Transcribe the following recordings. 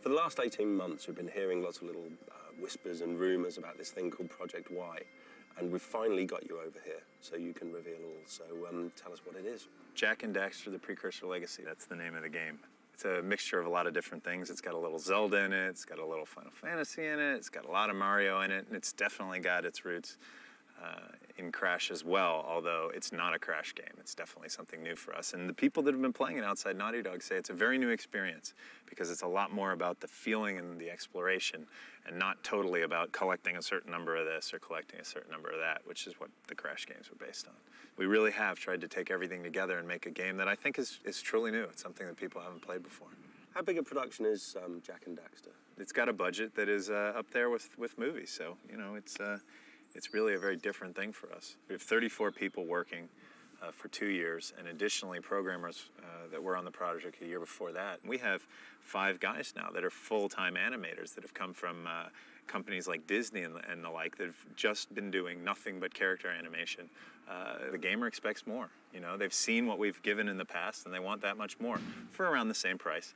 For the last 18 months, we've been hearing lots of little whispers and rumours about this thing called Project Y. And we've finally got you over here, so you can reveal all. So tell us what it is. Jak and Daxter, the Precursor Legacy, that's the name of the game. It's a mixture of a lot of different things. It's got a little Zelda in it, it's got a little Final Fantasy in it, it's got a lot of Mario in it, and it's definitely got its roots in Crash as well, although it's not a Crash game. It's definitely something new for us. And the people that have been playing it outside Naughty Dog say it's a very new experience because it's a lot more about the feeling and the exploration and not totally about collecting a certain number of this or collecting a certain number of that, which is what the Crash games were based on. We really have tried to take everything together and make a game that I think is truly new. It's something that people haven't played before. How big a production is Jak and Daxter? It's got a budget that is up there with movies, so you know it's really a very different thing for us. We have 34 people working for 2 years, and additionally programmers that were on the project a year before that. We have 5 guys now that are full-time animators that have come from companies like Disney and the like that have just been doing nothing but character animation. The gamer expects more. You know, they've seen what we've given in the past, and they want that much more for around the same price.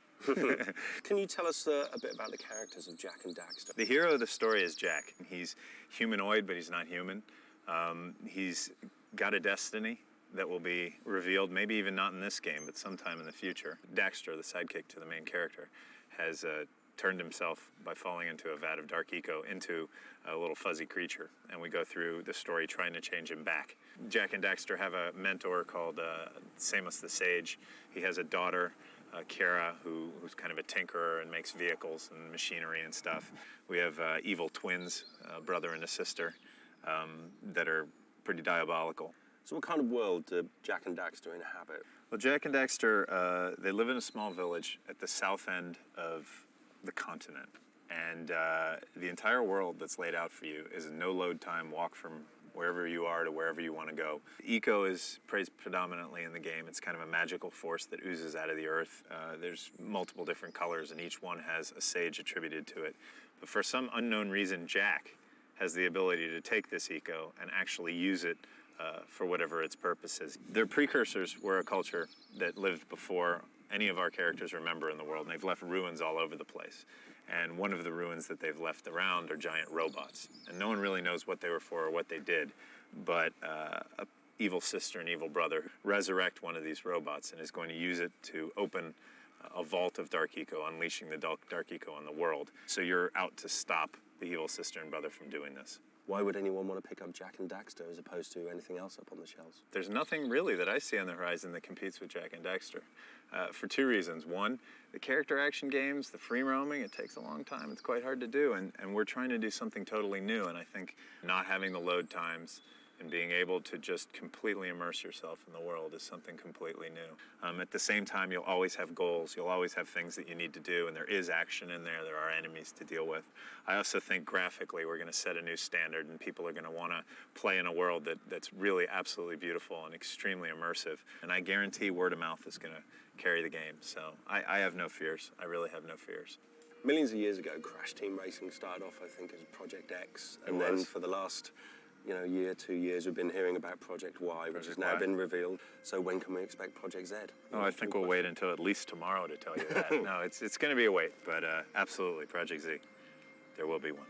Can you tell us a bit about the characters of Jak and Daxter? The hero of the story is Jak. He's humanoid, but he's not human. He's got a destiny that will be revealed, maybe even not in this game, but sometime in the future. Daxter, the sidekick to the main character, has turned himself, by falling into a vat of dark eco, into a little fuzzy creature, and we go through the story trying to change him back. Jak and Daxter have a mentor called Samus the Sage. He has a daughter, Kara, who's kind of a tinkerer and makes vehicles and machinery and stuff. We have evil twins, a brother and a sister, that are pretty diabolical. So what kind of world do Jak and Daxter inhabit? Well, Jak and Daxter, they live in a small village at the south end of the continent. And the entire world that's laid out for you is a no-load time walk from wherever you are to wherever you want to go. Eco is praised predominantly in the game. It's kind of a magical force that oozes out of the earth. There's multiple different colors, and each one has a sage attributed to it. But for some unknown reason, Jak has the ability to take this eco and actually use it for whatever its purpose is. Their precursors were a culture that lived before any of our characters remember in the world, and they've left ruins all over the place. And one of the ruins that they've left around are giant robots. And no one really knows what they were for or what they did, but a evil sister and evil brother resurrect one of these robots and is going to use it to open a vault of dark eco, unleashing the dark eco on the world. So you're out to stop the evil sister and brother from doing this. Why would anyone want to pick up Jak and Daxter as opposed to anything else up on the shelves? There's nothing really that I see on the horizon that competes with Jak and Daxter. For 2 reasons. One, the character action games, the free roaming, it takes a long time. It's quite hard to do, and we're trying to do something totally new, and I think not having the load times and being able to just completely immerse yourself in the world is something completely new. At the same time, you'll always have goals, you'll always have things that you need to do, and there is action in there, there are enemies to deal with. I also think graphically we're going to set a new standard, and people are going to want to play in a world that's really absolutely beautiful and extremely immersive. And I guarantee word of mouth is going to carry the game, so I have no fears. I really have no fears. Millions of years ago, Crash Team Racing started off, I think, as Project X, and then for the last year, 2 years, we've been hearing about Project Y, which has now been revealed. So when can we expect Project Z? Oh, I think we'll wait until at least tomorrow to tell you that. No, it's going to be a wait, but absolutely, Project Z. There will be one.